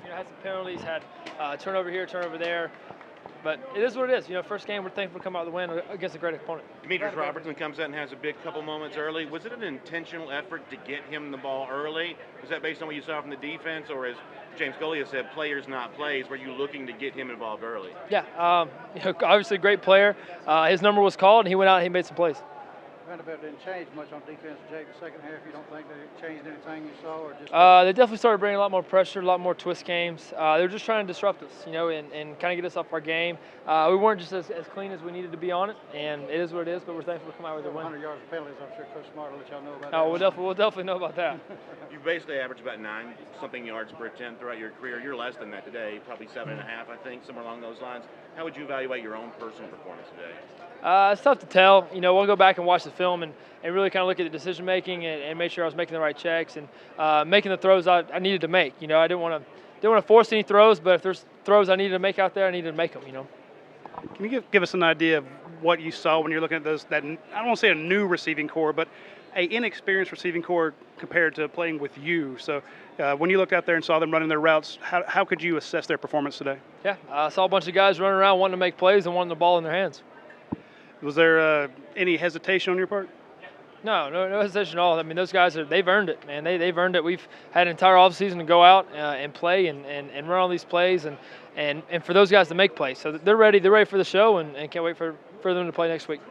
half. Had some penalties, had turnover here, turnover there. But it is what it is. First game, we're thankful to come out with a win against a great opponent. Demetrius Robertson comes out and has a big couple moments early. Was it an intentional effort to get him the ball early? Was that based on what you saw from the defense, or as James Golia said, players not plays? Were you looking to get him involved early? Yeah, obviously a great player. His number was called, and he went out and he made some plays. Vanderbilt didn't change much on defense, Jake, the second half. You don't think they changed anything you saw? Or just they definitely started bringing a lot more pressure, a lot more twist games. They were just trying to disrupt us, and kind of get us off our game. We weren't just as clean as we needed to be on it, and it is what it is, but we're thankful to come out with a win. 100 yards of penalties, I'm sure Coach Smart will let y'all know about that. We'll definitely know about that. You basically averaged about 9-something yards per attempt throughout your career. You're less than that today, probably 7.5, I think, somewhere along those lines. How would you evaluate your own personal performance today? It's tough to tell. We'll go back and watch the film and really kind of look at the decision making and make sure I was making the right checks and making the throws I needed to make. I didn't want to force any throws, but if there's throws I needed to make out there, I needed to make them. Can you give us an idea of what you saw when you're looking at those? That I don't want to say a new receiving core, but a inexperienced receiving core compared to playing with you. So when you looked out there and saw them running their routes, how could you assess their performance today? Yeah, I saw a bunch of guys running around wanting to make plays and wanting the ball in their hands. Was there any hesitation on your part? No hesitation at all. I mean, those guys they've earned it, man. They've earned it. We've had an entire offseason to go out and play and run all these plays and for those guys to make plays. So they're ready. They're ready for the show and can't wait for them to play next week.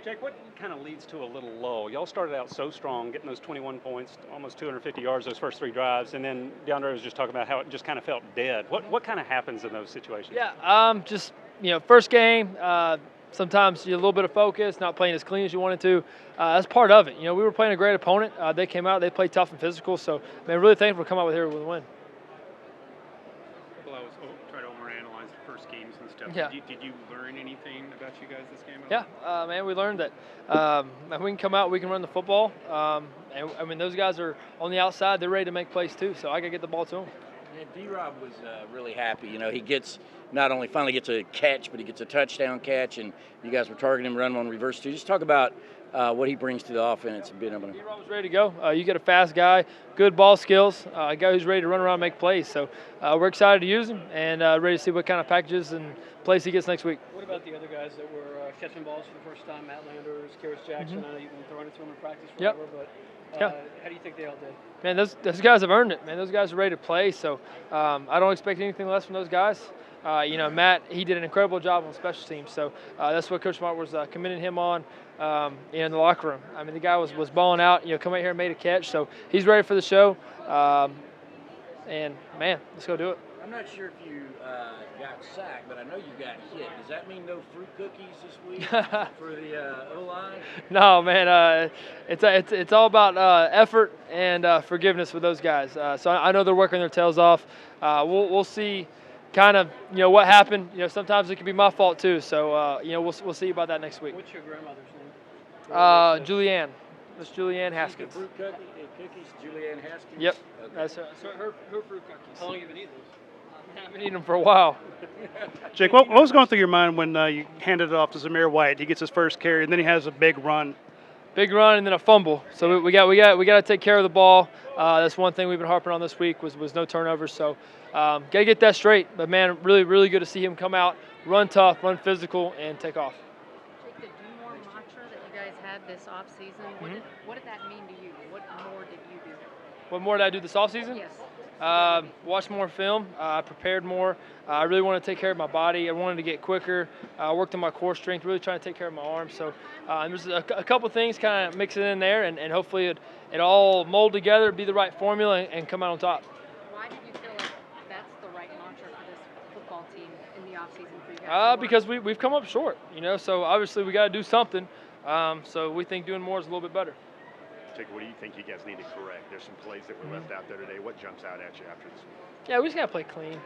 Jake, what kind of leads to a little lull? Y'all started out so strong, getting those 21 points, almost 250 yards those first 3 drives, and then DeAndre was just talking about how it just kind of felt dead. What kind of happens in those situations? Yeah, just first game. Sometimes a little bit of focus, not playing as clean as you wanted to. That's part of it. We were playing a great opponent. They came out, they played tough and physical. So, really thankful to come out with here with a win. Well, I was trying to overanalyze the first games and stuff. Yeah. Did you learn anything about you guys this game? Yeah, man, we learned that if we can come out, we can run the football. And those guys are on the outside. They're ready to make plays too. So I got to get the ball to them. Yeah, D-Rob was really happy. He gets not only finally gets a catch, but he gets a touchdown catch, and you guys were targeting him, running on reverse too. Just talk about what he brings to the offense and being able to. D-Rob was ready to go. You get a fast guy, good ball skills, a guy who's ready to run around and make plays. So we're excited to use him and ready to see what kind of packages and plays he gets next week. What about the other guys that were catching balls for the first time? Matt Landers, Karis Jackson. I know you've been throwing it to them in practice forever, but. How do you think they all did? Man, those guys have earned it. Man, those guys are ready to play. So I don't expect anything less from those guys. Matt, he did an incredible job on special teams. So that's what Coach Smart was commending him on in the locker room. I mean, the guy was balling out. Come out here and made a catch. So he's ready for the show. And man, let's go do it. I'm not sure if you got sacked, but I know you got hit. Does that mean no fruit cookies this week for the O-line? No, man. It's all about effort and forgiveness with those guys. So I know they're working their tails off. We'll see kind of what happened. Sometimes it can be my fault too. So we'll see about that next week. What's your grandmother's name? Julianne. Miss Julianne Haskins. Fruit cookies, Julianne Haskins? Yep. Okay. That's her fruit cookies. How long have you been eating those? I've been eating them for a while. Jake, what was going through your mind when you handed it off to Zamir White? He gets his first carry, and then he has a big run. Big run and then a fumble. So we got to take care of the ball. That's one thing we've been harping on this week was no turnovers. So got to get that straight. But man, really, really good to see him come out, run tough, run physical, and take off. Jake, the do more mantra that you guys had this off season. What did that mean to you? What more did you do? What more did I do this off season? Yes. Watched more film. I prepared more. I really wanted to take care of my body. I wanted to get quicker. I worked on my core strength, really trying to take care of my arms. So there's a couple things kind of mixing in there, and hopefully it all mold together, be the right formula, and come out on top. Why did you feel like that's the right mantra for this football team in the offseason for you guys? Because we've come up short, so obviously we got to do something. So we think doing more is a little bit better. Jake, what do you think you guys need to correct? There's some plays that were left out there today. What jumps out at you after this? Yeah, we just got to play clean.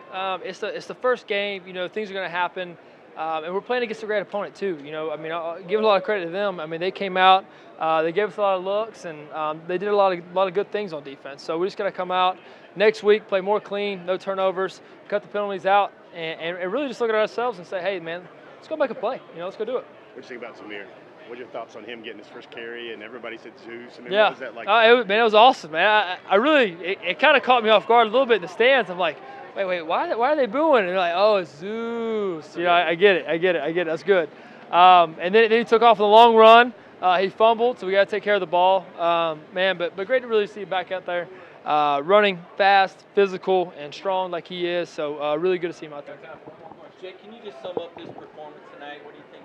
It's the first game. Things are going to happen. And we're playing against a great opponent, too. I'll give a lot of credit to them. They came out. They gave us a lot of looks, and they did a lot of good things on defense. So we just got to come out next week, play more clean, no turnovers, cut the penalties out, and really just look at ourselves and say, hey, man, let's go make a play. Let's go do it. What do you think about Zamir? What are your thoughts on him getting his first carry? And everybody said Zeus. I mean, Yeah. what was that like? It was awesome, man. I really, it kind of caught me off guard a little bit in the stands. I'm like, wait, why are they booing? And they're like, oh, it's Zeus. You know, I get it. That's good. And then he took off in the long run. He fumbled, so we got to take care of the ball. Man, but great to really see him back out there, running fast, physical, and strong like he is. So really good to see him out there. Jake, can you just sum up this performance tonight? What do you think